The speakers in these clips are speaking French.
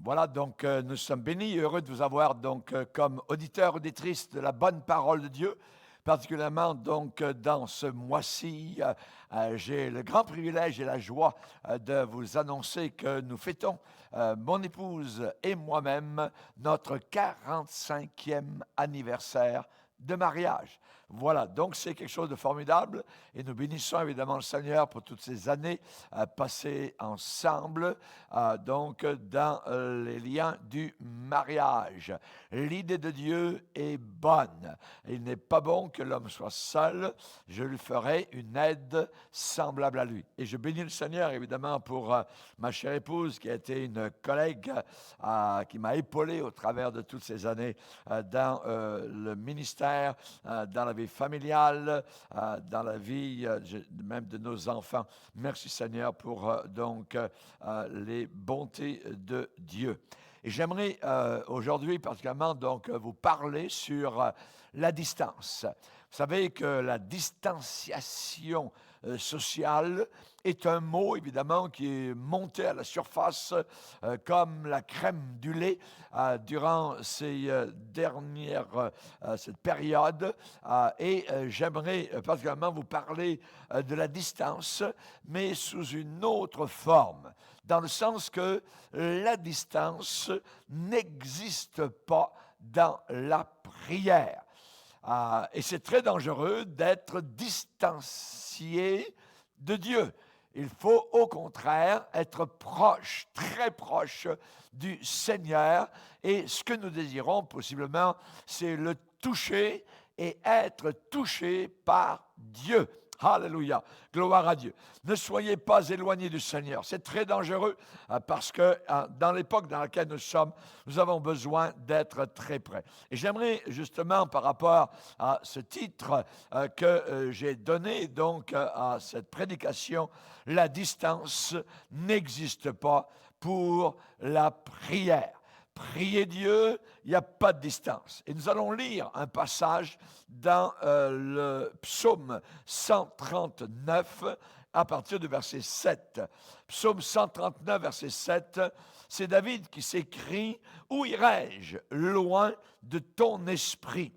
Voilà, donc nous sommes bénis et heureux de vous avoir donc comme auditeurs, auditrices de la bonne parole de Dieu, particulièrement donc dans ce mois-ci. J'ai le grand privilège et la joie de vous annoncer que nous fêtons, mon épouse et moi-même, notre 45e anniversaire de mariage. Voilà, donc c'est quelque chose de formidable et nous bénissons évidemment le Seigneur pour toutes ces années passées ensemble, donc dans les liens du mariage. L'idée de Dieu est bonne. Il n'est pas bon que l'homme soit seul. Je lui ferai une aide semblable à lui. Et je bénis le Seigneur évidemment pour ma chère épouse qui a été une collègue qui m'a épaulé au travers de toutes ces années dans le ministère, dans la vie familiale, dans la vie même de nos enfants. Merci Seigneur pour donc les bontés de Dieu. Et j'aimerais aujourd'hui particulièrement donc vous parler sur la distance. Vous savez que la distanciation sociale est un mot, évidemment, qui est monté à la surface comme la crème du lait durant ces cette période. Et j'aimerais particulièrement vous parler de la distance, mais sous une autre forme, dans le sens que la distance n'existe pas dans la prière. Et c'est très dangereux d'être distancié de Dieu. Il faut au contraire être proche, très proche du Seigneur. Et ce que nous désirons possiblement, c'est le toucher et être touché par Dieu. Alléluia, gloire à Dieu. Ne soyez pas éloignés du Seigneur. C'est très dangereux parce que dans l'époque dans laquelle nous sommes, nous avons besoin d'être très près. Et j'aimerais justement par rapport à ce titre que j'ai donné donc à cette prédication, la distance n'existe pas pour la prière. Prier Dieu, il n'y a pas de distance. Et nous allons lire un passage dans le psaume 139 à partir du verset 7. Psaume 139, verset 7, c'est David qui s'écrit « Où irai-je loin de ton esprit?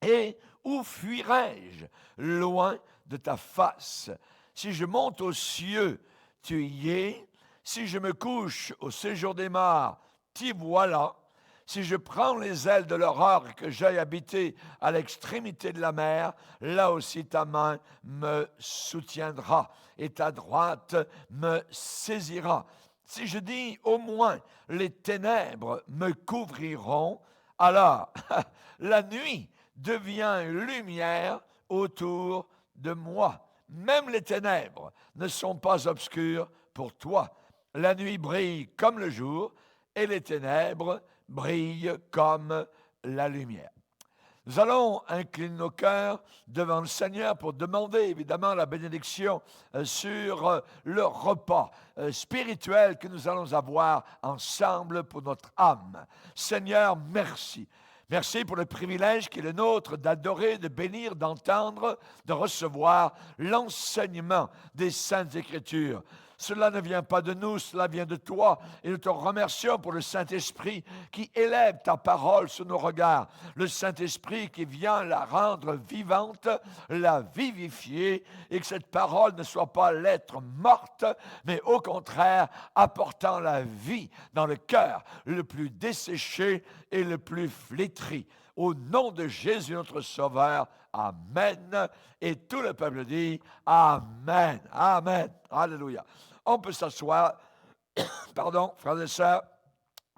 Et où fuirai-je loin de ta face? Si je monte aux cieux, tu y es. Si je me couche au séjour des morts, t'y voilà. Si je prends les ailes de l'aurore et que j'aille habiter à l'extrémité de la mer, là aussi ta main me soutiendra et ta droite me saisira. Si je dis au moins les ténèbres me couvriront, alors la nuit devient lumière autour de moi. Même les ténèbres ne sont pas obscures pour toi. La nuit brille comme le jour et les ténèbres brillent comme la lumière. Nous allons incliner nos cœurs devant le Seigneur pour demander évidemment la bénédiction sur le repas spirituel que nous allons avoir ensemble pour notre âme. Seigneur, merci. Merci pour le privilège qui est le nôtre d'adorer, de bénir, d'entendre, de recevoir l'enseignement des Saintes Écritures. Cela ne vient pas de nous, cela vient de toi. Et nous te remercions pour le Saint-Esprit qui élève ta parole sur nos regards. Le Saint-Esprit qui vient la rendre vivante, la vivifier, et que cette parole ne soit pas lettre morte, mais au contraire apportant la vie dans le cœur le plus desséché et le plus flétri. Au nom de Jésus notre Sauveur, Amen. Et tout le peuple dit Amen. Amen. Alléluia. On peut s'asseoir, pardon, frères et sœurs,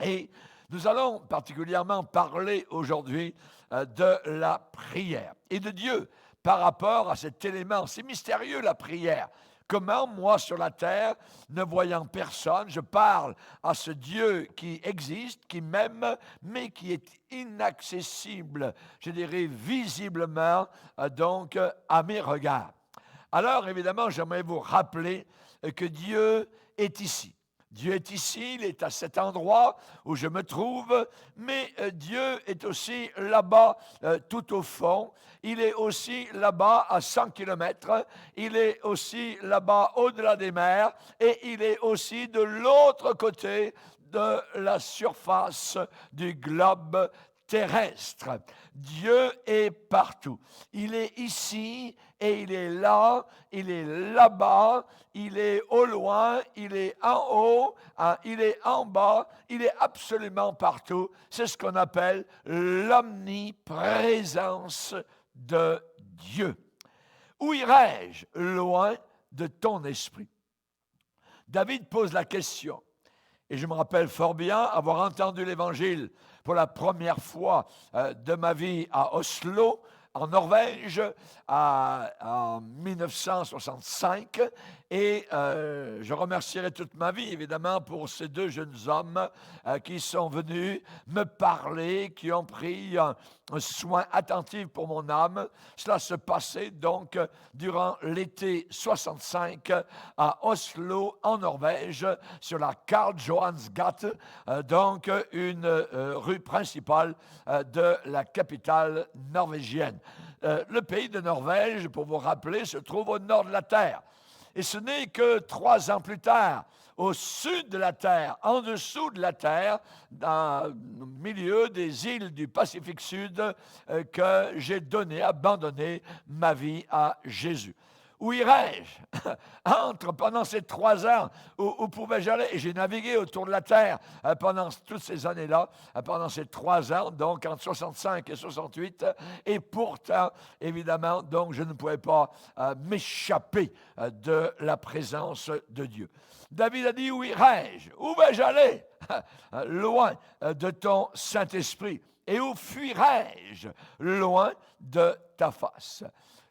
et nous allons particulièrement parler aujourd'hui de la prière et de Dieu par rapport à cet élément. C'est mystérieux la prière. Comment, moi, sur la terre, ne voyant personne, je parle à ce Dieu qui existe, qui m'aime, mais qui est inaccessible, je dirais visiblement, donc, à mes regards. Alors, évidemment, j'aimerais vous rappeler que Dieu est ici. Dieu est ici, il est à cet endroit où je me trouve, mais Dieu est aussi là-bas, tout au fond. Il est aussi là-bas à 100 kilomètres. Il est aussi là-bas au-delà des mers. Et il est aussi de l'autre côté de la surface du globe terrestre. Dieu est partout. Il est ici et il est là, il est là-bas, il est au loin, il est en haut, hein, il est en bas, il est absolument partout. C'est ce qu'on appelle l'omniprésence de Dieu. Où irai-je loin de ton esprit? David pose la question. Et je me rappelle fort bien avoir entendu l'Évangile pour la première fois de ma vie à Oslo, en Norvège, en 1965. Et je remercierai toute ma vie, évidemment, pour ces deux jeunes hommes qui sont venus me parler, qui ont pris un soin attentif pour mon âme. Cela se passait donc durant l'été 65 à Oslo, en Norvège, sur la Karl Johans gate, donc une rue principale de la capitale norvégienne. Le pays de Norvège, pour vous rappeler, se trouve au nord de la Terre. Et ce n'est que 3 ans plus tard, au sud de la Terre, en dessous de la Terre, dans le milieu des îles du Pacifique Sud, que j'ai abandonné ma vie à Jésus. Où irai-je? Pendant ces 3 ans, où pouvais-je aller? Et j'ai navigué autour de la Terre pendant toutes ces années-là, pendant ces 3 ans, donc entre 65 et 68. Et pourtant, évidemment, donc je ne pouvais pas m'échapper de la présence de Dieu. David a dit, où irai-je? Où vais-je aller? Loin de ton Saint-Esprit. Et où fuirai-je? Loin de ta face.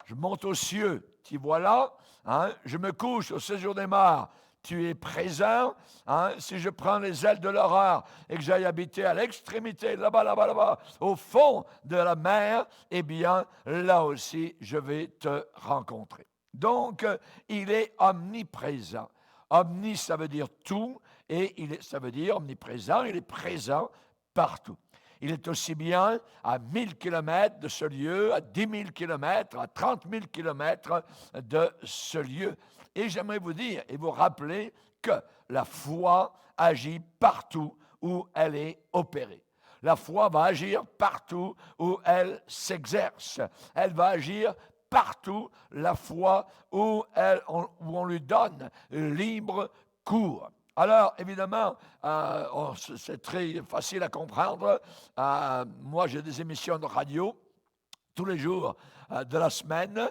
Je monte aux cieux, t'y voilà, hein? Je me couche au séjour des morts, tu es présent. Hein? Si je prends les ailes de l'horreur et que j'aille habiter à l'extrémité, là-bas, au fond de la mer, eh bien, là aussi, je vais te rencontrer. Donc, il est omniprésent. Omni, ça veut dire tout, et ça veut dire omniprésent, il est présent partout. Il est aussi bien à 1000 km de ce lieu, à 10 000 km, à 30 000 km de ce lieu. Et j'aimerais vous dire et vous rappeler que la foi agit partout où elle est opérée. La foi va agir partout où elle s'exerce. Elle va agir partout, la foi, où on lui donne libre cours. Alors, évidemment, c'est très facile à comprendre. Moi, j'ai des émissions de radio tous les jours de la semaine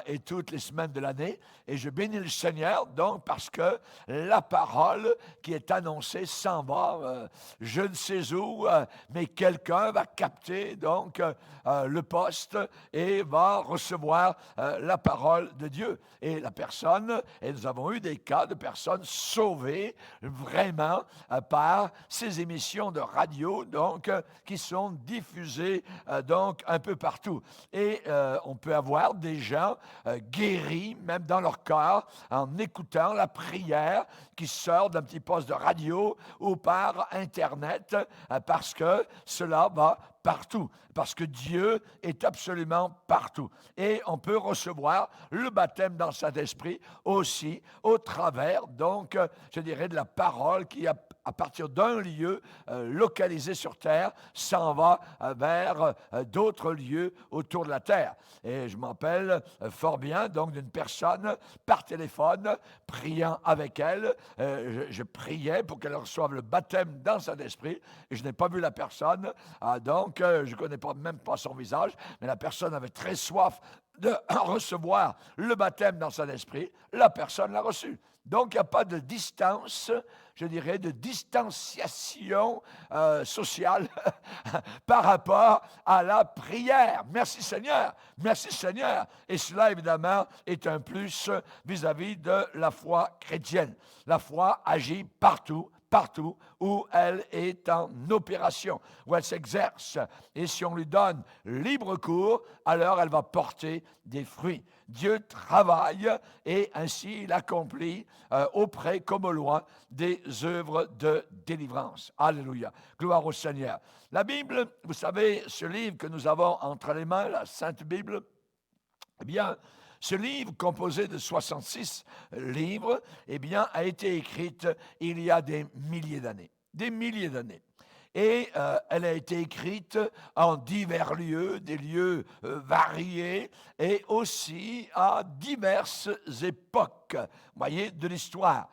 et toutes les semaines de l'année. Et je bénis le Seigneur, donc, parce que la parole qui est annoncée s'en va, je ne sais où, mais quelqu'un va capter, donc, le poste et va recevoir la parole de Dieu. Et la personne, et nous avons eu des cas de personnes sauvées, vraiment, par ces émissions de radio, donc, qui sont diffusées, donc, un peu partout. Et on peut avoir des gens guéris, même dans leur corps, en écoutant la prière qui sort d'un petit poste de radio ou par Internet, parce que cela va partout, parce que Dieu est absolument partout. Et on peut recevoir le baptême dans le Saint-Esprit aussi au travers, donc, je dirais, de la parole qui à partir d'un lieu localisé sur Terre, s'en va vers d'autres lieux autour de la Terre. Et je m'en rappelle fort bien, donc, d'une personne par téléphone, priant avec elle. Je priais pour qu'elle reçoive le baptême dans son esprit, et je n'ai pas vu la personne, donc je ne connais même pas son visage, mais la personne avait très soif de recevoir le baptême dans son esprit. La personne l'a reçu. Donc, il n'y a pas de distance, je dirais, de distanciation sociale par rapport à la prière. Merci Seigneur, merci Seigneur. Et cela, évidemment, est un plus vis-à-vis de la foi chrétienne. La foi agit partout où elle est en opération, où elle s'exerce. Et si on lui donne libre cours, alors elle va porter des fruits. Dieu travaille et ainsi il accomplit auprès comme au loin des œuvres de délivrance. Alléluia. Gloire au Seigneur. La Bible, vous savez, ce livre que nous avons entre les mains, la Sainte Bible, eh bien, ce livre, composé de 66 livres, eh bien, a été écrit il y a des milliers d'années. des milliers d'années. Et elle a été écrite en divers lieux, des lieux variés, et aussi à diverses époques, voyez, de l'histoire.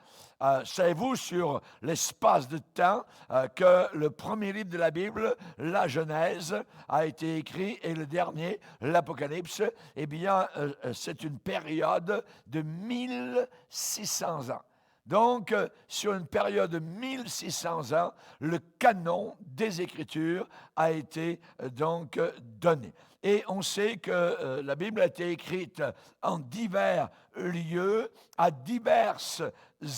Savez-vous sur l'espace de temps que le premier livre de la Bible, la Genèse, a été écrit et le dernier, l'Apocalypse, eh bien, c'est une période de 1600 ans. Donc, sur une période de 1600 ans, le canon des Écritures a été donc donné. Et on sait que la Bible a été écrite en divers lieux, à diverses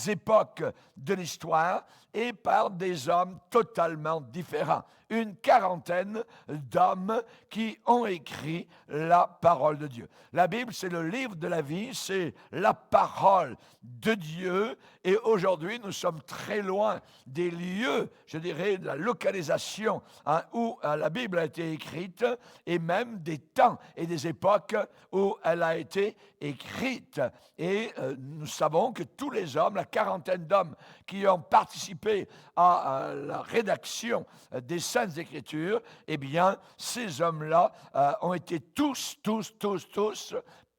époques de l'histoire et par des hommes totalement différents. Une quarantaine d'hommes qui ont écrit la parole de Dieu. La Bible, c'est le livre de la vie, c'est la parole de Dieu. Et aujourd'hui, nous sommes très loin des lieux, je dirais, de la localisation où la Bible a été écrite et même des temps et des époques où elle a été écrite. Et nous savons que tous les hommes, la quarantaine d'hommes qui ont participé à la rédaction des Saintes Écritures, eh bien, ces hommes-là ont été tous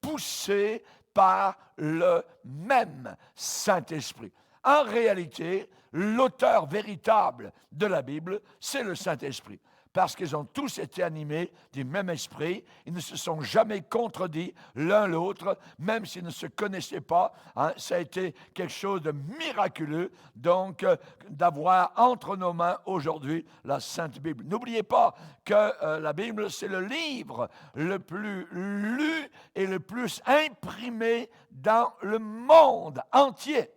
poussés par le même Saint-Esprit. En réalité, l'auteur véritable de la Bible, c'est le Saint-Esprit. Parce qu'ils ont tous été animés du même esprit. Ils ne se sont jamais contredits l'un l'autre, même s'ils ne se connaissaient pas. Ça a été quelque chose de miraculeux, donc, d'avoir entre nos mains aujourd'hui la Sainte Bible. N'oubliez pas que la Bible, c'est le livre le plus lu et le plus imprimé dans le monde entier.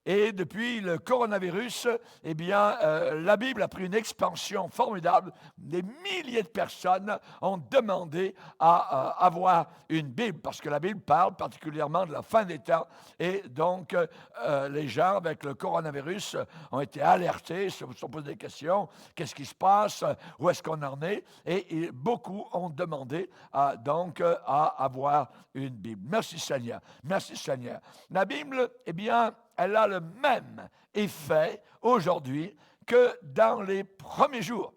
Et depuis le coronavirus, eh bien, la Bible a pris une expansion formidable. Des milliers de personnes ont demandé à avoir une Bible, parce que la Bible parle particulièrement de la fin des temps. Et donc, les gens, avec le coronavirus, ont été alertés, se sont posé des questions. Qu'est-ce qui se passe? Où est-ce qu'on en est? Et beaucoup ont demandé donc à avoir une Bible. Merci Seigneur. Merci Seigneur. La Bible, eh bien, elle a le même effet aujourd'hui que dans les premiers jours.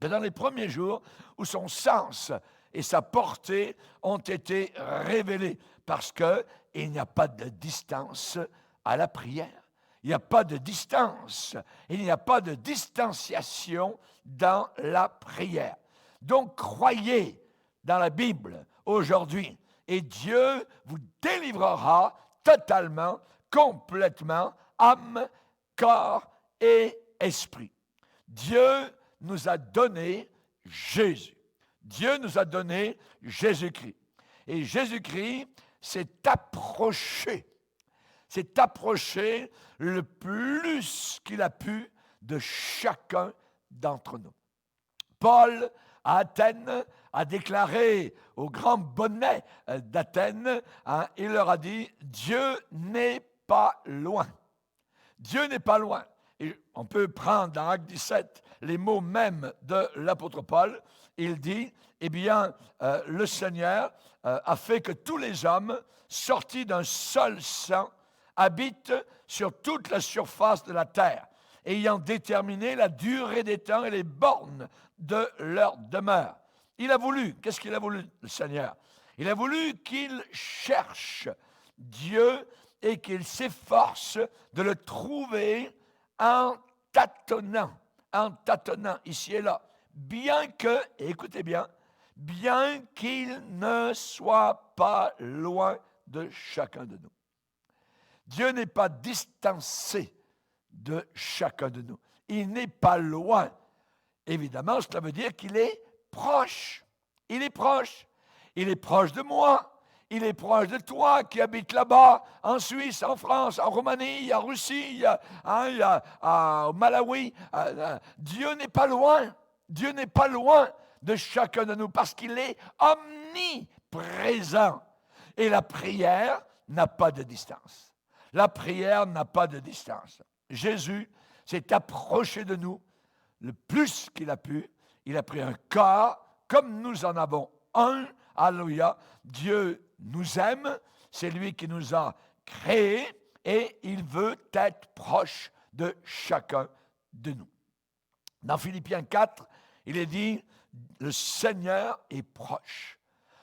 Que dans les premiers jours où son sens et sa portée ont été révélés. Parce qu'il n'y a pas de distance à la prière. Il n'y a pas de distance. Il n'y a pas de distanciation dans la prière. Donc, croyez dans la Bible aujourd'hui et Dieu vous délivrera totalement, complètement, âme, corps et esprit. Dieu nous a donné Jésus. Dieu nous a donné Jésus-Christ. Et Jésus-Christ s'est approché le plus qu'il a pu de chacun d'entre nous. Paul, à Athènes, a déclaré aux grands bonnets d'Athènes, il leur a dit, Dieu n'est pas loin. Dieu n'est pas loin. Et on peut prendre dans Acte 17 les mots même de l'apôtre Paul. Il dit, eh bien, le Seigneur a fait que tous les hommes, sortis d'un seul sang, habitent sur toute la surface de la terre, ayant déterminé la durée des temps et les bornes de leur demeure. Il a voulu, qu'est-ce qu'il a voulu, le Seigneur? Il a voulu qu'il cherche Dieu et qu'il s'efforce de le trouver en tâtonnant ici et là, bien que, écoutez bien qu'il ne soit pas loin de chacun de nous. Dieu n'est pas distancé de chacun de nous. Il n'est pas loin. Évidemment, cela veut dire qu'il est proche. Il est proche. Il est proche de moi. Il est proche de toi qui habites là-bas, en Suisse, en France, en Roumanie, en Russie, au Malawi. Dieu n'est pas loin. Dieu n'est pas loin de chacun de nous parce qu'il est omniprésent. Et la prière n'a pas de distance. La prière n'a pas de distance. Jésus s'est approché de nous le plus qu'il a pu. Il a pris un corps comme nous en avons un. Alléluia. Dieu nous aime. C'est lui qui nous a créés et il veut être proche de chacun de nous. Dans Philippiens 4, il est dit, le Seigneur est proche.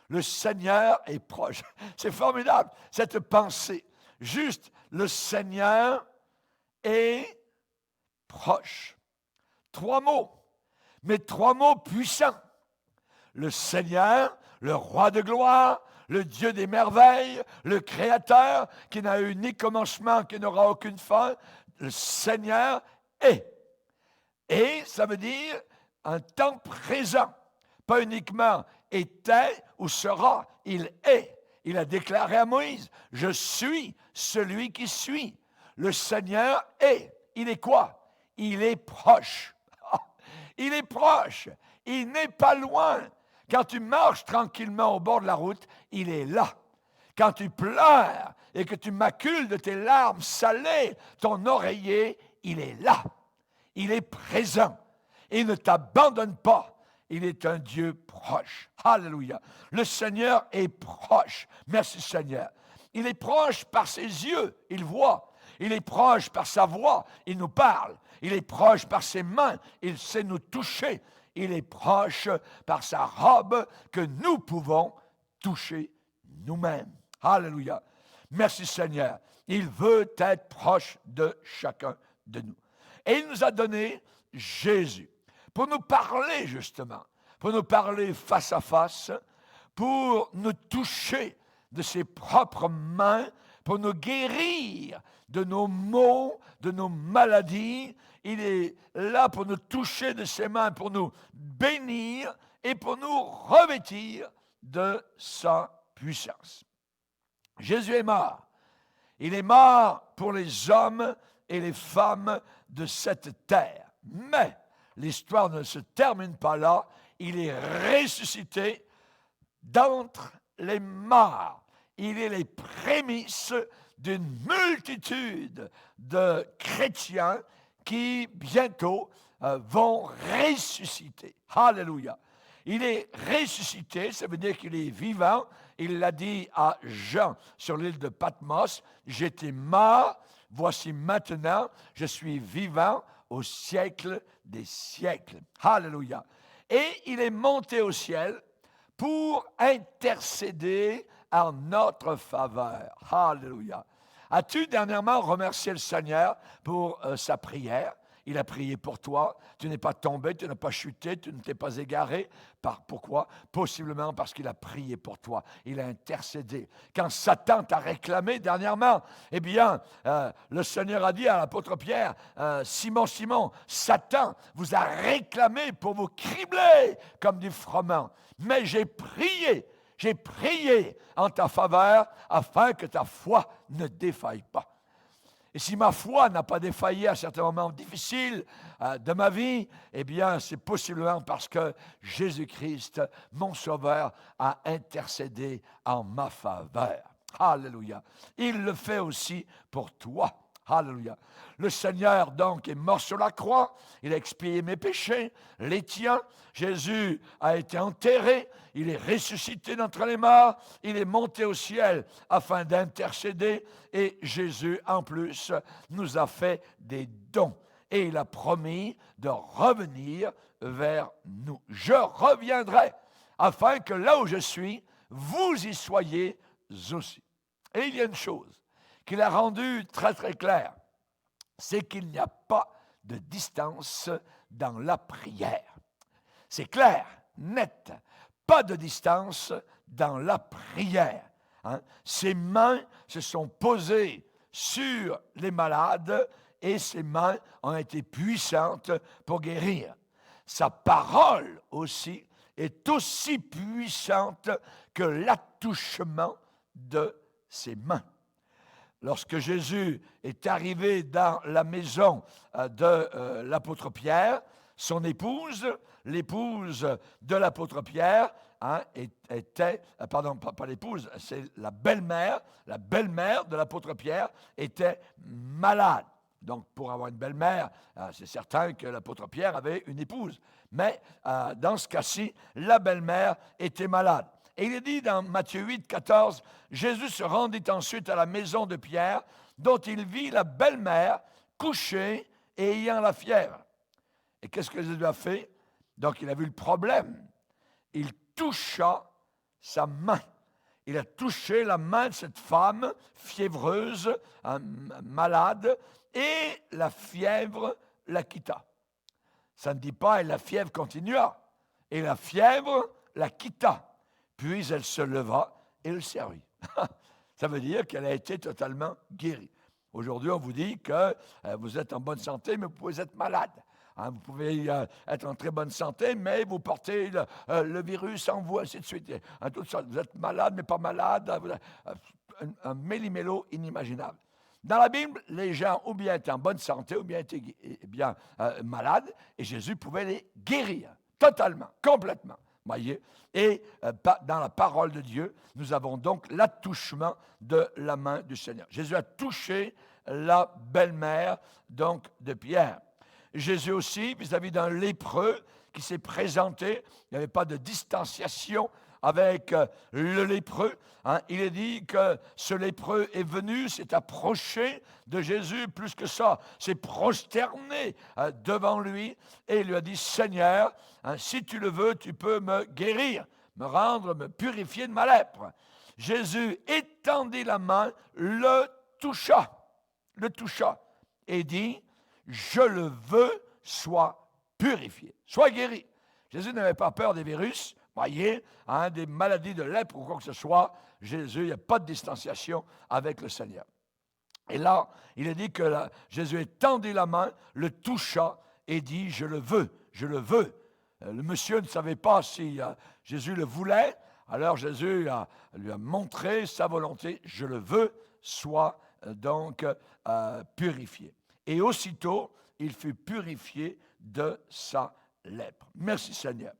Le Seigneur est proche. C'est formidable, cette pensée. Juste, le Seigneur est proche. 3 mots, mais 3 mots puissants. Le Seigneur, le roi de gloire, le Dieu des merveilles, le Créateur, qui n'a eu ni commencement, qui n'aura aucune fin. Le Seigneur est. Et ça veut dire un temps présent. Pas uniquement était ou sera, il est. Il a déclaré à Moïse, je suis celui qui suis. Le Seigneur est. Il est quoi? Il est proche. Il est proche. Il n'est pas loin. Quand tu marches tranquillement au bord de la route, il est là. Quand tu pleures et que tu macules de tes larmes salées ton oreiller, il est là. Il est présent. Il ne t'abandonne pas. Il est un Dieu proche. Alléluia. Le Seigneur est proche. Merci Seigneur. Il est proche par ses yeux. Il voit. Il est proche par sa voix. Il nous parle. Il est proche par ses mains. Il sait nous toucher. Il est proche par sa robe que nous pouvons toucher nous-mêmes. Alléluia. Merci Seigneur. Il veut être proche de chacun de nous. Et il nous a donné Jésus pour nous parler justement, pour nous parler face à face, pour nous toucher de ses propres mains, pour nous guérir de nos maux, de nos maladies. Il est là pour nous toucher de ses mains, pour nous bénir et pour nous revêtir de sa puissance. Jésus est mort. Il est mort pour les hommes et les femmes de cette terre. Mais l'histoire ne se termine pas là. Il est ressuscité d'entre les morts. Il est les prémices d'une multitude de chrétiens qui bientôt vont ressusciter. Alléluia. Il est ressuscité, ça veut dire qu'il est vivant. Il l'a dit à Jean sur l'île de Patmos, « J'étais mort, voici maintenant, je suis vivant au siècle des siècles. » Alléluia. Et il est monté au ciel pour intercéder en notre faveur. Alléluia. As-tu dernièrement remercié le Seigneur pour sa prière? Il a prié pour toi. Tu n'es pas tombé, tu n'as pas chuté, tu ne t'es pas égaré. Pourquoi? Possiblement parce qu'il a prié pour toi. Il a intercédé. Quand Satan t'a réclamé dernièrement, eh bien, le Seigneur a dit à l'apôtre Pierre, Simon, Simon, Satan vous a réclamé pour vous cribler comme du froment. Mais j'ai prié en ta faveur afin que ta foi ne défaille pas. Et si ma foi n'a pas défailli à certains moments difficiles de ma vie, eh bien, c'est possiblement parce que Jésus-Christ, mon Sauveur, a intercédé en ma faveur. Alléluia. Il le fait aussi pour toi. Alléluia. Le Seigneur, donc, est mort sur la croix. Il a expié mes péchés, les tiens. Jésus a été enterré. Il est ressuscité d'entre les morts. Il est monté au ciel afin d'intercéder. Et Jésus, en plus, nous a fait des dons. Et il a promis de revenir vers nous. Je reviendrai afin que là où je suis, vous y soyez aussi. Et il y a une chose qu'il a rendu très, très clair, c'est qu'il n'y a pas de distance dans la prière. C'est clair, net, pas de distance dans la prière. Ses mains se sont posées sur les malades et ses mains ont été puissantes pour guérir. Sa parole aussi est aussi puissante que l'attouchement de ses mains. Lorsque Jésus est arrivé dans la maison de l'apôtre Pierre, son épouse, l'épouse de l'apôtre Pierre, était, pardon, pas l'épouse, c'est la belle-mère de l'apôtre Pierre était malade. Donc, pour avoir une belle-mère, c'est certain que l'apôtre Pierre avait une épouse. Mais dans ce cas-ci, la belle-mère était malade. Et il est dit dans Matthieu 8, 14, « Jésus se rendit ensuite à la maison de Pierre, dont il vit la belle-mère couchée ayant la fièvre. Et qu'est-ce que Jésus a fait? Donc il a vu le problème. Il toucha sa main. Il a touché la main de cette femme fiévreuse, malade, et la fièvre la quitta. Ça ne dit pas, et la fièvre continua. Et la fièvre la quitta. Puis elle se leva et le servit. Ça veut dire qu'elle a été totalement guérie. Aujourd'hui, on vous dit que vous êtes en bonne santé, mais vous pouvez être malade. Vous pouvez être en très bonne santé, mais vous portez le virus en vous, ainsi de suite. Tout ça. Vous êtes malade, mais pas malade. Un méli-mélo inimaginable. Dans la Bible, les gens ou bien étaient en bonne santé, ou bien étaient malades, et Jésus pouvait les guérir, totalement, complètement. Voyez? Et dans la parole de Dieu, nous avons donc l'attouchement de la main du Seigneur. Jésus a touché la belle-mère donc de Pierre. Jésus aussi, vis-à-vis d'un lépreux qui s'est présenté, il n'y avait pas de distanciation avec le lépreux. Il est dit que ce lépreux est venu, s'est approché de Jésus, plus que ça, s'est prosterné devant lui et il lui a dit, Seigneur, si tu le veux, tu peux me guérir, me purifier de ma lèpre. Jésus étendit la main, le toucha et dit, je le veux, sois purifié, sois guéri. Jésus n'avait pas peur des virus, voyez, des maladies de lèpre ou quoi que ce soit. Jésus, il n'y a pas de distanciation avec le Seigneur. Et là, il est dit que Jésus étendit la main, le toucha et dit, je le veux, je le veux. Le monsieur ne savait pas si Jésus le voulait, alors Jésus lui a montré sa volonté, je le veux, sois donc purifié. Et aussitôt, il fut purifié de sa lèpre. Merci Seigneur.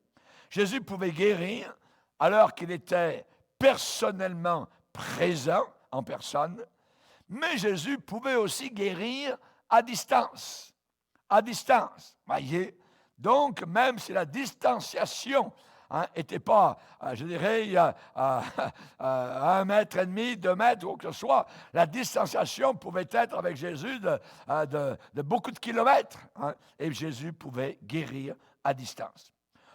Jésus pouvait guérir alors qu'il était personnellement présent en personne, mais Jésus pouvait aussi guérir à distance. À distance, voyez. Donc, même si la distanciation n'était pas, je dirais, à 1,5 mètre, 2 mètres, ou que ce soit, la distanciation pouvait être avec Jésus de beaucoup de kilomètres. Et Jésus pouvait guérir à distance.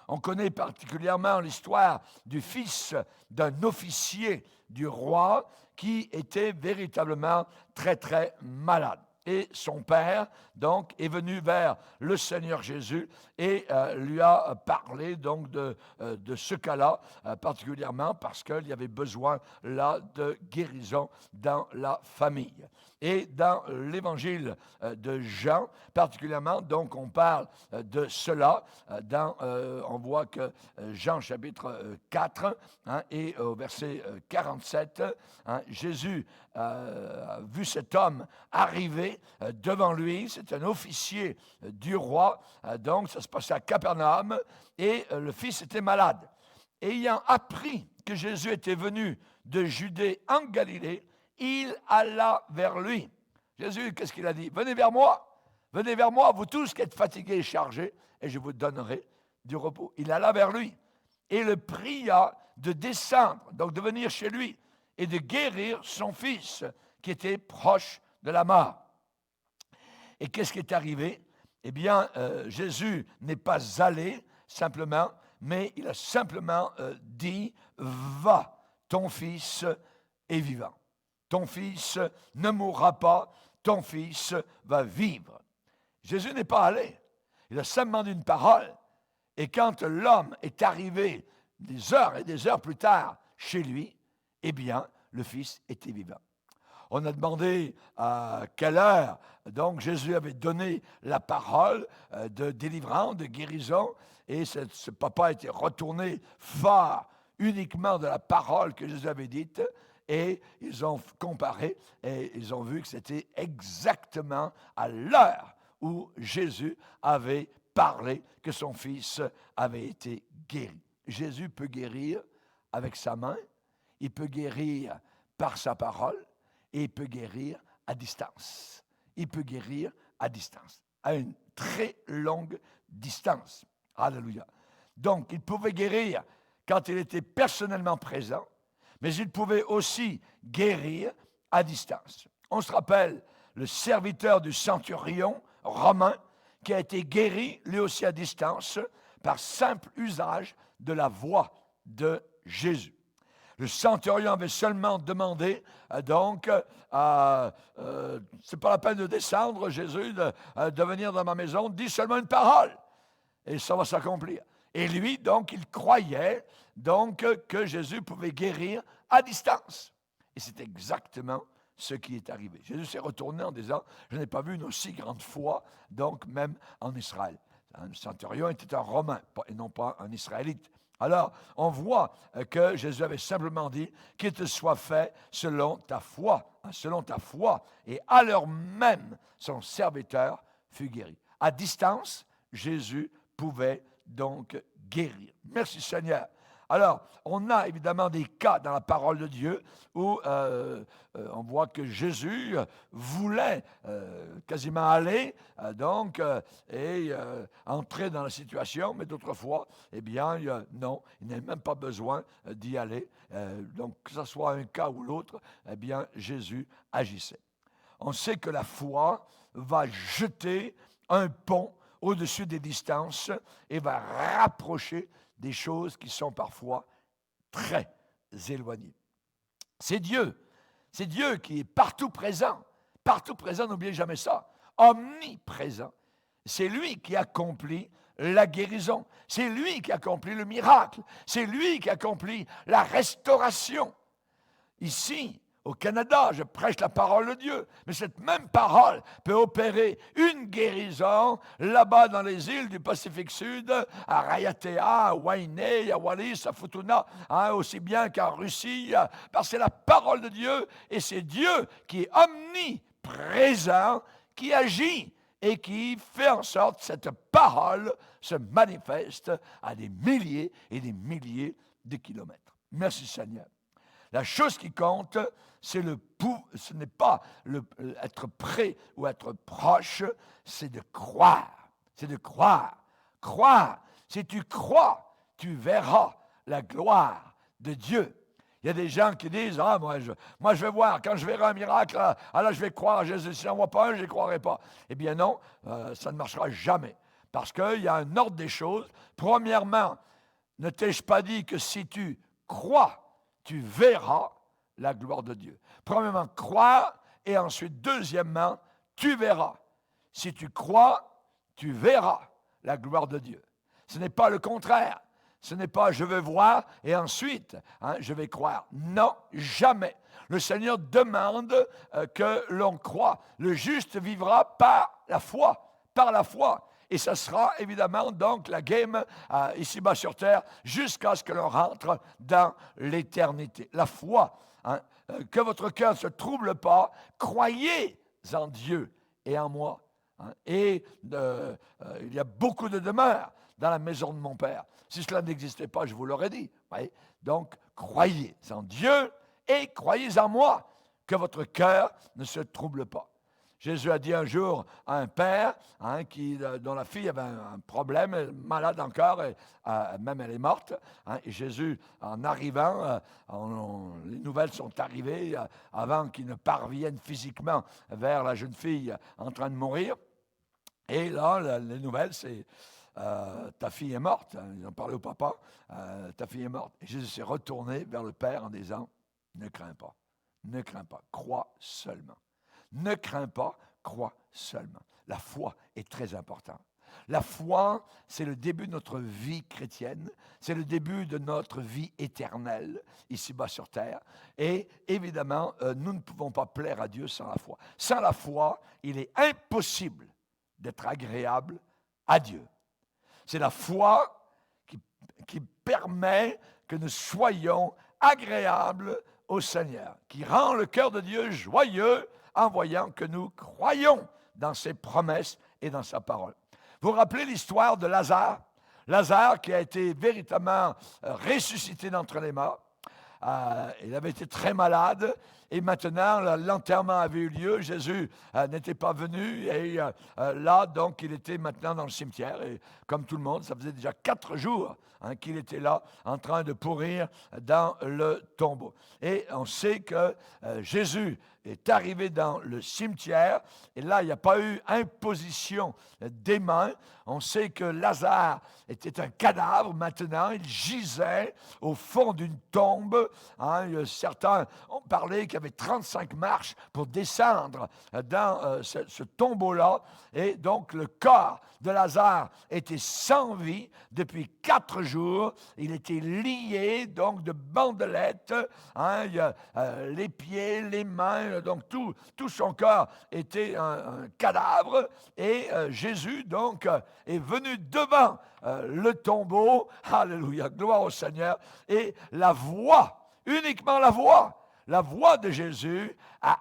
On connaît particulièrement l'histoire du fils d'un officier du roi qui était véritablement très, très malade. Et son père, donc, est venu vers le Seigneur Jésus et lui a parlé donc de ce cas-là, particulièrement parce qu'il y avait besoin là de guérison dans la famille. Et dans l'évangile de Jean, particulièrement, donc on parle de cela, on voit que Jean chapitre 4 et au verset 47, Jésus a vu cet homme arriver devant lui, c'est un officier du roi, donc ça se passait à Capernaum, et le fils était malade. Ayant appris que Jésus était venu de Judée en Galilée, il alla vers lui. Jésus, qu'est-ce qu'il a dit? Venez vers moi, vous tous qui êtes fatigués et chargés, et je vous donnerai du repos. Il alla vers lui et le pria de descendre, donc de venir chez lui, et de guérir son fils qui était proche de la mort. Et qu'est-ce qui est arrivé? Eh bien, Jésus n'est pas allé simplement, mais il a simplement dit, va, ton fils est vivant. Ton fils ne mourra pas, ton fils va vivre. Jésus n'est pas allé. Il a simplement dit une parole. Et quand l'homme est arrivé des heures et des heures plus tard chez lui, eh bien, le fils était vivant. On a demandé à quelle heure, donc Jésus avait donné la parole de délivrance, de guérison, et ce papa était retourné fort uniquement de la parole que Jésus avait dite, et ils ont comparé, et ils ont vu que c'était exactement à l'heure où Jésus avait parlé que son fils avait été guéri. Jésus peut guérir avec sa main, il peut guérir par sa parole, et il peut guérir à distance. Il peut guérir à distance, à une très longue distance. Alléluia. Donc, il pouvait guérir quand il était personnellement présent, mais il pouvait aussi guérir à distance. On se rappelle le serviteur du centurion romain qui a été guéri, lui aussi à distance, par simple usage de la voix de Jésus. Le centurion avait seulement demandé, c'est pas la peine de descendre, Jésus, de venir dans ma maison, dis seulement une parole, et ça va s'accomplir. Et lui, donc, il croyait donc que Jésus pouvait guérir à distance. Et c'est exactement ce qui est arrivé. Jésus s'est retourné en disant, je n'ai pas vu une aussi grande foi, donc même en Israël. Le centurion était un Romain, et non pas un Israélite. Alors, on voit que Jésus avait simplement dit qu'il te soit fait selon ta foi, Et à l'heure même, son serviteur fut guéri. À distance, Jésus pouvait donc guérir. Merci Seigneur. Alors, on a évidemment des cas dans la parole de Dieu où on voit que Jésus voulait quasiment aller entrer dans la situation, mais d'autres fois, eh bien, non, il n'a même pas besoin d'y aller. Donc, que ce soit un cas ou l'autre, eh bien, Jésus agissait. On sait que la foi va jeter un pont au-dessus des distances et va rapprocher des choses qui sont parfois très éloignées. C'est Dieu qui est partout présent, n'oubliez jamais ça, omniprésent. C'est lui qui accomplit la guérison, c'est lui qui accomplit le miracle, c'est lui qui accomplit la restauration. Ici, au Canada, je prêche la parole de Dieu, mais cette même parole peut opérer une guérison là-bas dans les îles du Pacifique Sud, à Raiatea, à Wainé, à Wallis, à Futuna, aussi bien qu'en Russie, parce que c'est la parole de Dieu et c'est Dieu qui est omniprésent, qui agit et qui fait en sorte que cette parole se manifeste à des milliers et des milliers de kilomètres. Merci Seigneur. La chose qui compte, ce n'est pas être près ou être proche, c'est de croire. C'est de croire. Croire. Si tu crois, tu verras la gloire de Dieu. Il y a des gens qui disent, moi je vais voir, quand je verrai un miracle, là je vais croire à Jésus. Si j'en vois pas un, je ne croirai pas. Eh bien non, ça ne marchera jamais. Parce qu'il y a un ordre des choses. Premièrement, ne t'ai-je pas dit que si tu crois, tu verras la gloire de Dieu. Premièrement, croire, et ensuite, deuxièmement, tu verras. Si tu crois, tu verras la gloire de Dieu. Ce n'est pas le contraire. Ce n'est pas je vais voir et ensuite je vais croire. Non, jamais. Le Seigneur demande que l'on croie. Le juste vivra par la foi. Par la foi. Et ce sera évidemment donc la game ici-bas sur terre jusqu'à ce que l'on rentre dans l'éternité. La foi, que votre cœur ne se trouble pas, croyez en Dieu et en moi. Et il y a beaucoup de demeures dans la maison de mon Père. Si cela n'existait pas, je vous l'aurais dit. Oui? Donc, croyez en Dieu et croyez en moi, que votre cœur ne se trouble pas. Jésus a dit un jour à un père dont la fille avait un problème, malade encore, et même elle est morte. Et Jésus, en arrivant, les nouvelles sont arrivées avant qu'il ne parvienne physiquement vers la jeune fille en train de mourir. Et là, les nouvelles, c'est ta fille est morte. Ils ont parlé au papa, ta fille est morte. Et Jésus s'est retourné vers le père en disant, ne crains pas, crois seulement. Ne crains pas, crois seulement. La foi est très importante. La foi, c'est le début de notre vie chrétienne, c'est le début de notre vie éternelle, ici-bas sur terre. Et évidemment, nous ne pouvons pas plaire à Dieu sans la foi. Sans la foi, il est impossible d'être agréable à Dieu. C'est la foi qui permet que nous soyons agréables au Seigneur, qui rend le cœur de Dieu joyeux en voyant que nous croyons dans ses promesses et dans sa parole. Vous vous rappelez l'histoire de Lazare? Lazare qui a été véritablement ressuscité d'entre les morts. Il avait été très malade Et maintenant, l'enterrement avait eu lieu. Jésus n'était pas venu. Et là, donc, il était maintenant dans le cimetière. Et comme tout le monde, ça faisait déjà 4 jours qu'il était là, en train de pourrir dans le tombeau. Et on sait que Jésus est arrivé dans le cimetière, et là, il n'y a pas eu imposition des mains. On sait que Lazare était un cadavre maintenant, il gisait au fond d'une tombe. Certains ont parlé qu'il y avait 35 marches pour descendre dans ce tombeau-là, et donc le corps de Lazare était sans vie depuis 4 jours. Il était lié donc de bandelettes, les pieds, les mains, donc tout son corps était un cadavre. Et Jésus donc est venu devant le tombeau. Alléluia, gloire au Seigneur. Et la voix, uniquement la voix de Jésus a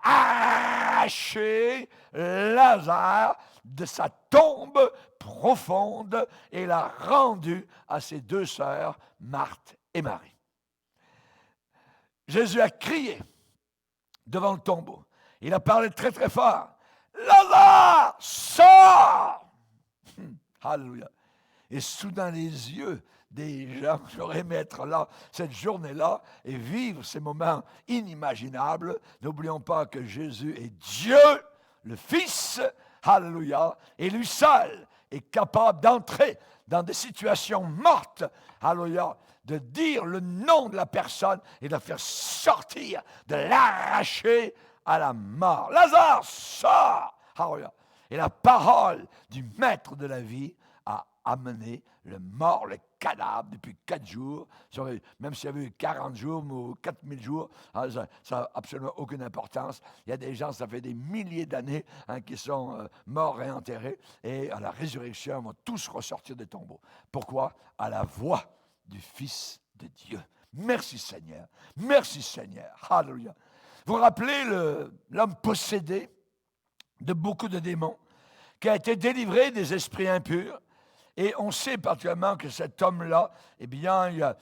arraché Lazare de sa tombe profonde et l'a rendu à ses 2 sœurs, Marthe et Marie. Jésus a crié devant le tombeau. Il a parlé très très fort. Lazare, sors! Alléluia. Et soudain les yeux des gens, j'aurais aimé être là cette journée-là et vivre ces moments inimaginables. N'oublions pas que Jésus est Dieu, le Fils, alléluia, et lui seul est capable d'entrer dans des situations mortes, alléluia, de dire le nom de la personne et de la faire sortir, de l'arracher à la mort. Lazare, sort! Alléluia. Et la parole du maître de la vie a amené le mort, le cadavre, depuis 4 jours. Même s'il y avait eu 40 jours ou 4000 jours, ça n'a absolument aucune importance. Il y a des gens, ça fait des milliers d'années qui sont morts et enterrés. Et à la résurrection, ils vont tous ressortir des tombeaux. Pourquoi? À la voix du Fils de Dieu. Merci Seigneur. Merci Seigneur. Alléluia. Vous vous rappelez l'homme possédé de beaucoup de démons, qui a été délivré des esprits impurs. Et on sait particulièrement que cet homme-là, eh bien,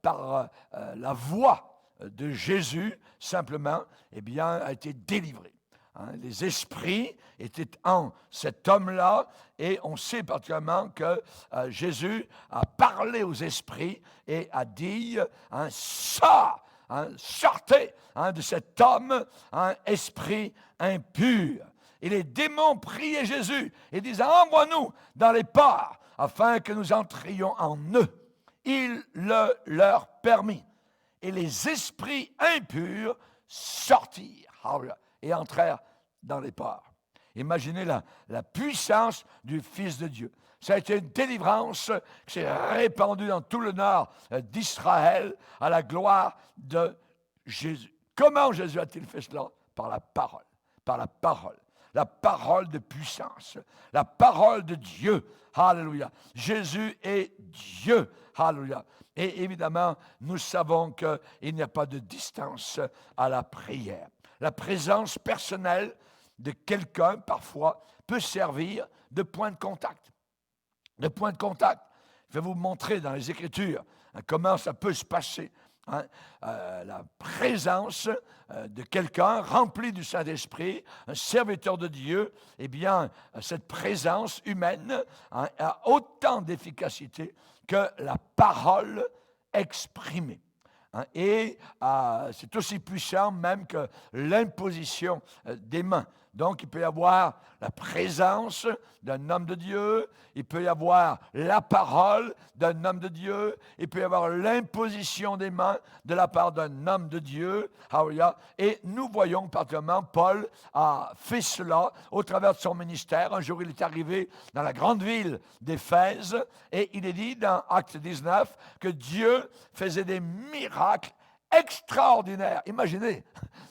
par la voix de Jésus, simplement, eh bien, a été délivré. Les esprits étaient en cet homme-là, et on sait particulièrement que Jésus a parlé aux esprits et a dit sors, sortez de cet homme, esprit impur. Et les démons priaient Jésus et disaient envoie-nous dans les ports afin que nous entrions en eux. Il le leur permit. Et les esprits impurs sortirent et entrèrent dans les ports. Imaginez la puissance du Fils de Dieu. Ça a été une délivrance qui s'est répandue dans tout le nord d'Israël à la gloire de Jésus. Comment Jésus a-t-il fait cela? Par la parole. Par la parole. La parole de puissance. La parole de Dieu. Alléluia. Jésus est Dieu. Alléluia. Et évidemment, nous savons qu'il n'y a pas de distance à la prière. La présence personnelle de quelqu'un, parfois, peut servir de point de contact. De point de contact. Je vais vous montrer dans les Écritures comment ça peut se passer. La présence de quelqu'un rempli du Saint-Esprit, un serviteur de Dieu, eh bien, cette présence humaine a autant d'efficacité que la parole exprimée. Et c'est aussi puissant même que l'imposition des mains. Donc, il peut y avoir la présence d'un homme de Dieu, il peut y avoir la parole d'un homme de Dieu, il peut y avoir l'imposition des mains de la part d'un homme de Dieu. Et nous voyons particulièrement, Paul a fait cela au travers de son ministère. Un jour, il est arrivé dans la grande ville d'Éphèse et il est dit dans Acte 19 que Dieu faisait des miracles extraordinaire. Imaginez,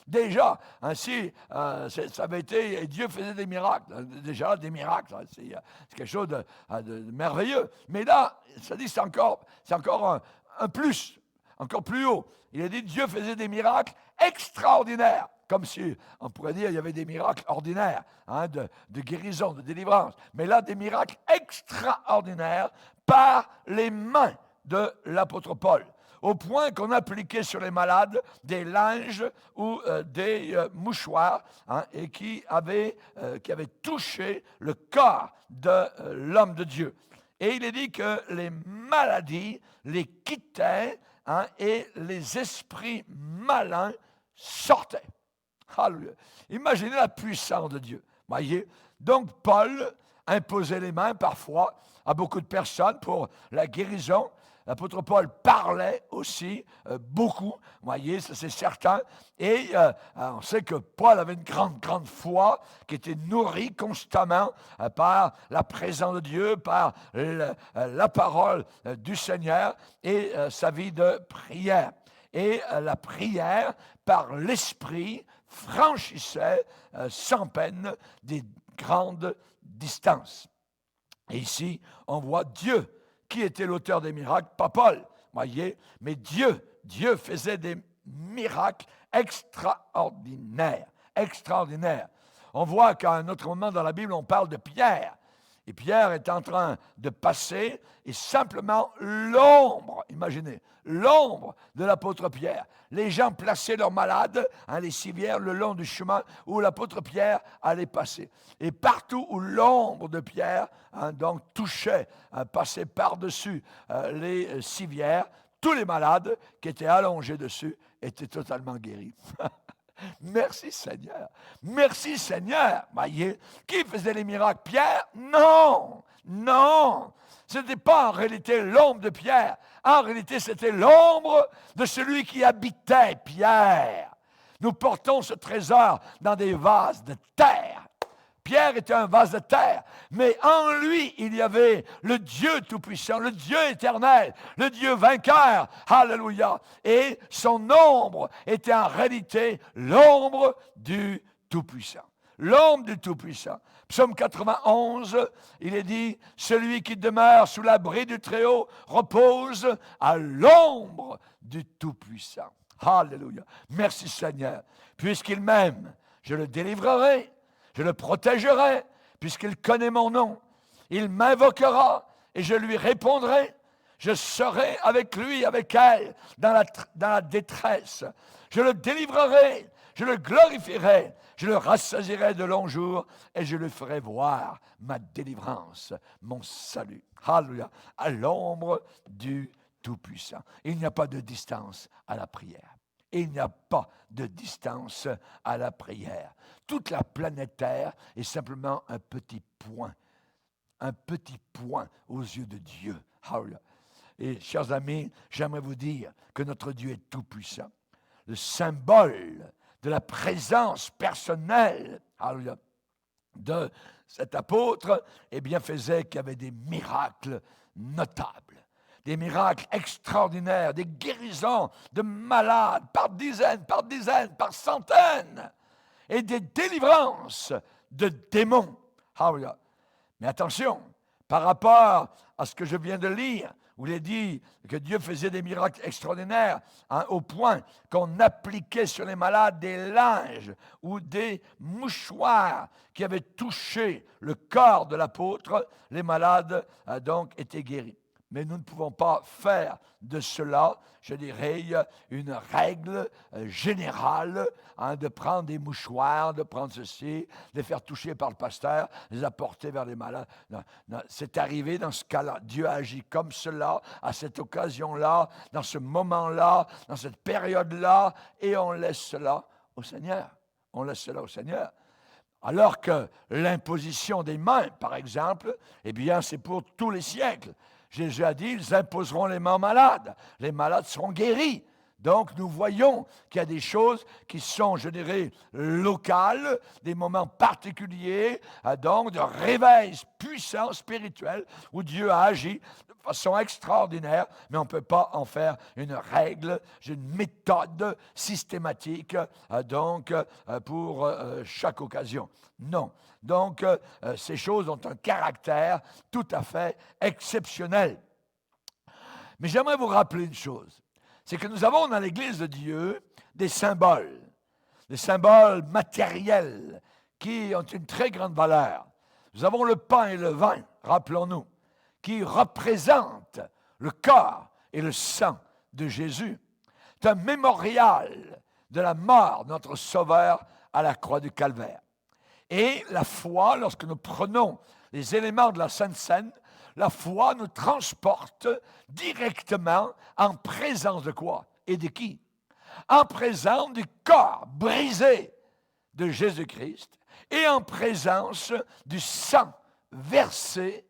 déjà, ainsi, ça avait été, et Dieu faisait des miracles. Déjà, des miracles, c'est quelque chose de merveilleux. Mais là, ça dit, c'est encore un plus, encore plus haut. Il a dit, Dieu faisait des miracles extraordinaires. Comme si, on pourrait dire, il y avait des miracles ordinaires, de guérison, de délivrance. Mais là, des miracles extraordinaires par les mains de l'apôtre Paul. au point qu'on appliquait sur les malades des linges ou des mouchoirs, et qui avaient touché le corps de l'homme de Dieu. Et il est dit que les maladies les quittaient, et les esprits malins sortaient. Alléluia. Imaginez la puissance de Dieu. Voyez? Donc Paul imposait les mains parfois à beaucoup de personnes pour la guérison. L'apôtre Paul parlait aussi beaucoup, voyez, ça c'est certain. Et on sait que Paul avait une grande foi qui était nourrie constamment par la présence de Dieu, par la parole du Seigneur et sa vie de prière. Et la prière par l'Esprit franchissait sans peine des grandes distances. Et ici, on voit Dieu. Qui était l'auteur des miracles? Pas Paul, voyez, mais Dieu faisait des miracles extraordinaires. On voit qu'à un autre moment dans la Bible, on parle de Pierre. Et Pierre est en train de passer, et simplement l'ombre, imaginez, l'ombre de l'apôtre Pierre. Les gens plaçaient leurs malades, les civières, le long du chemin où l'apôtre Pierre allait passer. Et partout où l'ombre de Pierre donc touchait, passait par-dessus les civières, tous les malades qui étaient allongés dessus étaient totalement guéris. Merci Seigneur. Merci Seigneur. Voyez, qui faisait les miracles? Pierre? Non. Ce n'était pas en réalité l'ombre de Pierre. En réalité, c'était l'ombre de celui qui habitait Pierre. Nous portons ce trésor dans des vases de terre. Pierre était un vase de terre, mais en lui, il y avait le Dieu Tout-Puissant, le Dieu éternel, le Dieu vainqueur, alléluia. Et son ombre était en réalité l'ombre du Tout-Puissant. L'ombre du Tout-Puissant. Psaume 91, il est dit, « Celui qui demeure sous l'abri du Très-Haut repose à l'ombre du Tout-Puissant. » Alléluia. Merci Seigneur. Puisqu'il m'aime, je le délivrerai. Je le protégerai, puisqu'il connaît mon nom. Il m'invoquera et je lui répondrai. Je serai avec lui, avec elle, dans la détresse. Je le délivrerai, je le glorifierai, je le rassasierai de longs jours et je lui ferai voir ma délivrance, mon salut. Alléluia. À l'ombre du Tout-Puissant. Il n'y a pas de distance à la prière. Il n'y a pas de distance à la prière. Toute la planète Terre est simplement un petit point aux yeux de Dieu. Et chers amis, j'aimerais vous dire que notre Dieu est tout-puissant. Le symbole de la présence personnelle de cet apôtre, faisait qu'il y avait des miracles notables. Des miracles extraordinaires, des guérisons de malades par dizaines, par centaines, et des délivrances de démons. Mais attention, par rapport à ce que je viens de lire, où il est dit que Dieu faisait des miracles extraordinaires, au point qu'on appliquait sur les malades des linges ou des mouchoirs qui avaient touché le corps de l'apôtre, les malades donc étaient guéris. Mais nous ne pouvons pas faire de cela, je dirais, une règle générale, de prendre des mouchoirs, de prendre ceci, les faire toucher par le pasteur, les apporter vers les malades. Non, c'est arrivé dans ce cas-là. Dieu a agi comme cela, à cette occasion-là, dans ce moment-là, dans cette période-là, et on laisse cela au Seigneur. Alors que l'imposition des mains, par exemple, c'est pour tous les siècles. Jésus a dit, ils imposeront les mains malades. Les malades seront guéris. Donc, nous voyons qu'il y a des choses qui sont, je dirais, locales, des moments particuliers, donc de réveil puissant, spirituel, où Dieu a agi de façon extraordinaire, mais on ne peut pas en faire une règle, une méthode systématique, pour chaque occasion. Non. Donc, ces choses ont un caractère tout à fait exceptionnel. Mais j'aimerais vous rappeler une chose, c'est que nous avons dans l'Église de Dieu des symboles matériels qui ont une très grande valeur. Nous avons le pain et le vin, rappelons-nous, qui représentent le corps et le sang de Jésus. C'est un mémorial de la mort de notre Sauveur à la croix du Calvaire. Et la foi, lorsque nous prenons les éléments de la Sainte Seine, la foi nous transporte directement en présence de quoi? Et de qui? En présence du corps brisé de Jésus-Christ et en présence du sang versé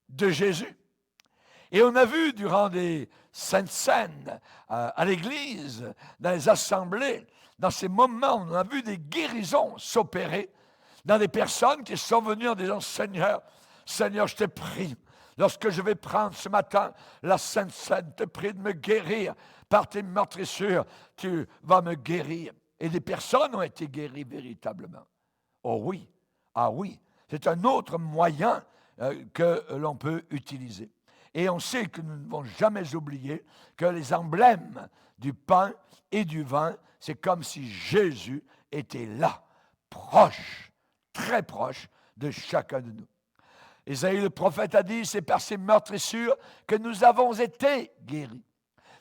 de Jésus. Et on a vu durant des saintes scènes à l'Église, dans les assemblées, dans ces moments, on a vu des guérisons s'opérer dans des personnes qui sont venues en disant « Seigneur, Seigneur, je te prie, lorsque je vais prendre ce matin la Sainte Seine, je te prie de me guérir par tes meurtrissures, tu vas me guérir. » Et des personnes ont été guéries véritablement. Oh oui, ah oui, c'est un autre moyen que l'on peut utiliser. Et on sait que nous ne devons jamais oublier que les emblèmes du pain et du vin, c'est comme si Jésus était là, proche, très proche de chacun de nous. Ésaïe le prophète a dit, c'est par ses meurtrissures que nous avons été guéris.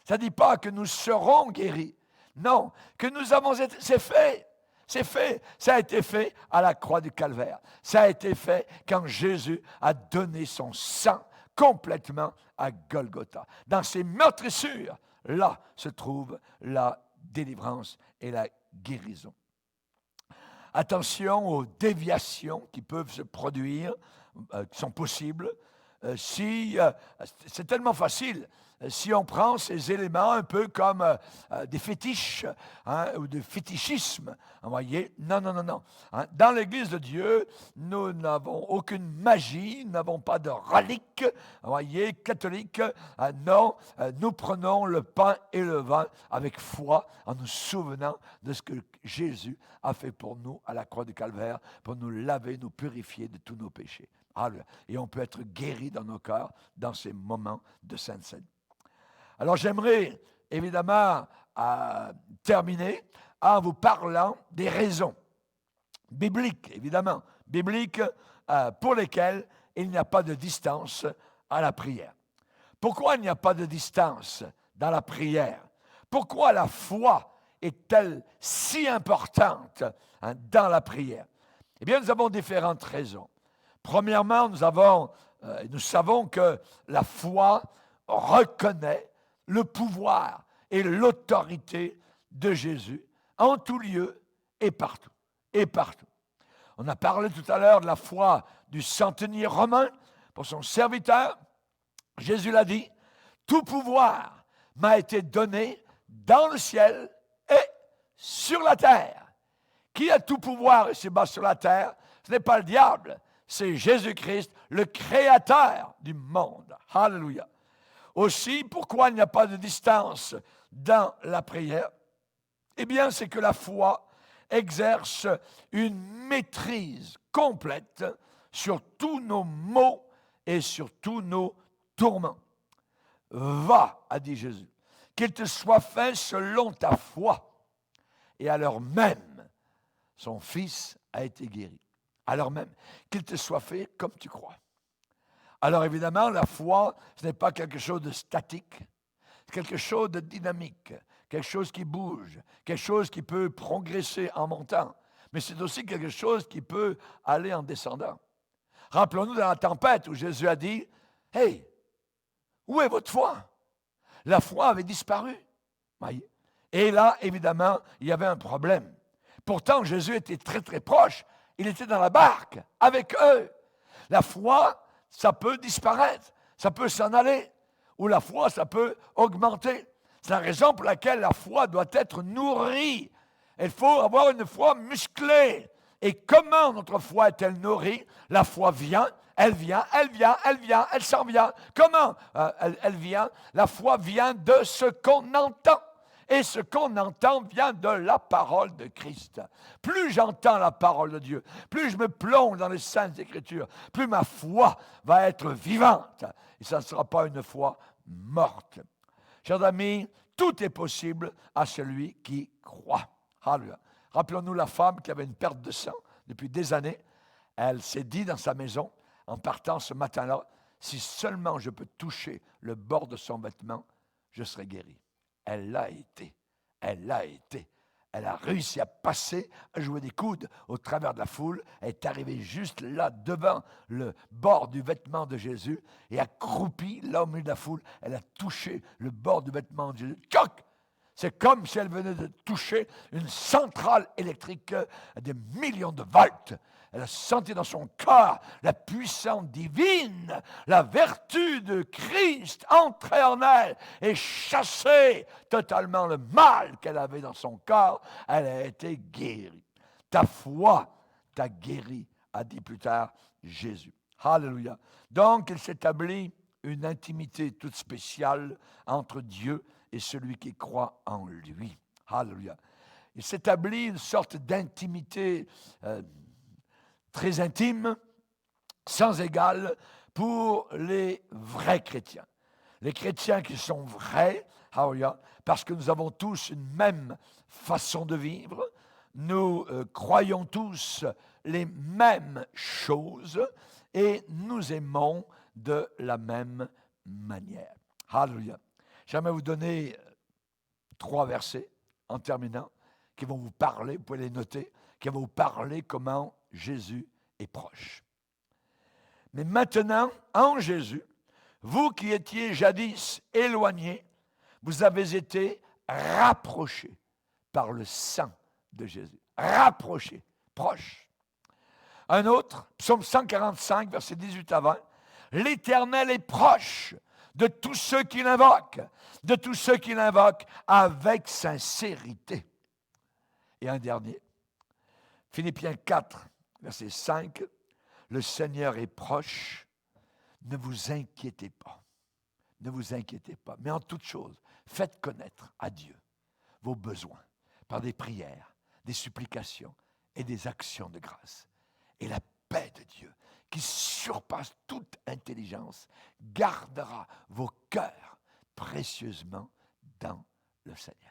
Ça ne dit pas que nous serons guéris. Non, que nous avons été, c'est fait. C'est fait. Ça a été fait à la croix du Calvaire. Ça a été fait quand Jésus a donné son sang complètement à Golgotha. Dans ces meurtrissures, là se trouve la délivrance et la guérison. Attention aux déviations qui peuvent se produire, qui sont possibles. C'est tellement facile. Si on prend ces éléments un peu comme des fétiches ou de fétichisme, vous voyez, non. Dans l'Église de Dieu, nous n'avons aucune magie, nous n'avons pas de reliques, vous voyez, catholiques. Non, nous prenons le pain et le vin avec foi en nous souvenant de ce que Jésus a fait pour nous à la croix du Calvaire, pour nous laver, nous purifier de tous nos péchés. Et on peut être guéri dans nos cœurs dans ces moments de Sainte Seine. Alors j'aimerais évidemment terminer en vous parlant des raisons bibliques, évidemment, bibliques pour lesquelles il n'y a pas de distance à la prière. Pourquoi il n'y a pas de distance dans la prière? Pourquoi la foi est-elle si importante dans la prière? Eh bien, nous avons différentes raisons. Premièrement, nous savons que la foi reconnaît le pouvoir et l'autorité de Jésus en tout lieu et partout. Et partout. On a parlé tout à l'heure de la foi du centenier romain pour son serviteur. Jésus l'a dit, tout pouvoir m'a été donné dans le ciel et sur la terre. Qui a tout pouvoir ici-bas sur la terre? Ce n'est pas le diable, c'est Jésus-Christ, le créateur du monde. Alléluia. Aussi, pourquoi il n'y a pas de distance dans la prière? Eh bien, c'est que la foi exerce une maîtrise complète sur tous nos maux et sur tous nos tourments. Va, a dit Jésus, qu'il te soit fait selon ta foi. Et à l'heure même, son fils a été guéri. À l'heure même, qu'il te soit fait comme tu crois. Alors évidemment, la foi, ce n'est pas quelque chose de statique, c'est quelque chose de dynamique, quelque chose qui bouge, quelque chose qui peut progresser en montant, mais c'est aussi quelque chose qui peut aller en descendant. Rappelons-nous dans la tempête où Jésus a dit, « Hey, où est votre foi? » La foi avait disparu. Et là, évidemment, il y avait un problème. Pourtant, Jésus était très, très proche. Il était dans la barque avec eux. La foi, ça peut disparaître, ça peut s'en aller. Ou la foi, ça peut augmenter. C'est la raison pour laquelle la foi doit être nourrie. Il faut avoir une foi musclée. Et comment notre foi est-elle nourrie? La foi vient, elle s'en vient. Comment elle vient? La foi vient de ce qu'on entend. Et ce qu'on entend vient de la parole de Christ. Plus j'entends la parole de Dieu, plus je me plonge dans les Saintes Écritures, plus ma foi va être vivante. Et ça ne sera pas une foi morte. Chers amis, tout est possible à celui qui croit. Alléluia. Rappelons-nous la femme qui avait une perte de sang depuis des années. Elle s'est dit dans sa maison, en partant ce matin-là, si seulement je peux toucher le bord de son vêtement, je serai guéri. elle l'a été. Elle l'a été. Elle a réussi à passer, à jouer des coudes au travers de la foule. Elle est arrivée juste là, devant le bord du vêtement de Jésus, et accroupie là au milieu de la foule. Elle a touché le bord du vêtement de Jésus. Tchoc! C'est comme si elle venait de toucher une centrale électrique à des millions de volts. Elle a senti dans son corps la puissance divine, la vertu de Christ entrer en elle et chasser totalement le mal qu'elle avait dans son corps. Elle a été guérie. Ta foi t'a guéri, a dit plus tard Jésus. Alléluia. Donc, il s'établit une intimité toute spéciale entre Dieu et celui qui croit en lui. Alléluia. Il s'établit une sorte d'intimité très intime, sans égal, pour les vrais chrétiens. Les chrétiens qui sont vrais, alléluia, parce que nous avons tous une même façon de vivre, nous croyons tous les mêmes choses et nous aimons de la même manière. Alléluia. J'aimerais vous donner 3 versets en terminant qui vont vous parler, vous pouvez les noter, qui vont vous parler comment Jésus est proche. Mais maintenant, en Jésus, vous qui étiez jadis éloignés, vous avez été rapprochés par le sang de Jésus. Rapprochés, proches. Un autre, Psaume 145, verset 18 à 20. L'Éternel est proche de tous ceux qui l'invoquent, avec sincérité. Et un dernier, Philippiens 4, verset 5, le Seigneur est proche, ne vous inquiétez pas. Ne vous inquiétez pas. Mais en toute chose, faites connaître à Dieu vos besoins par des prières, des supplications et des actions de grâce. Et la paix de Dieu, qui surpasse toute intelligence, gardera vos cœurs précieusement dans le Seigneur.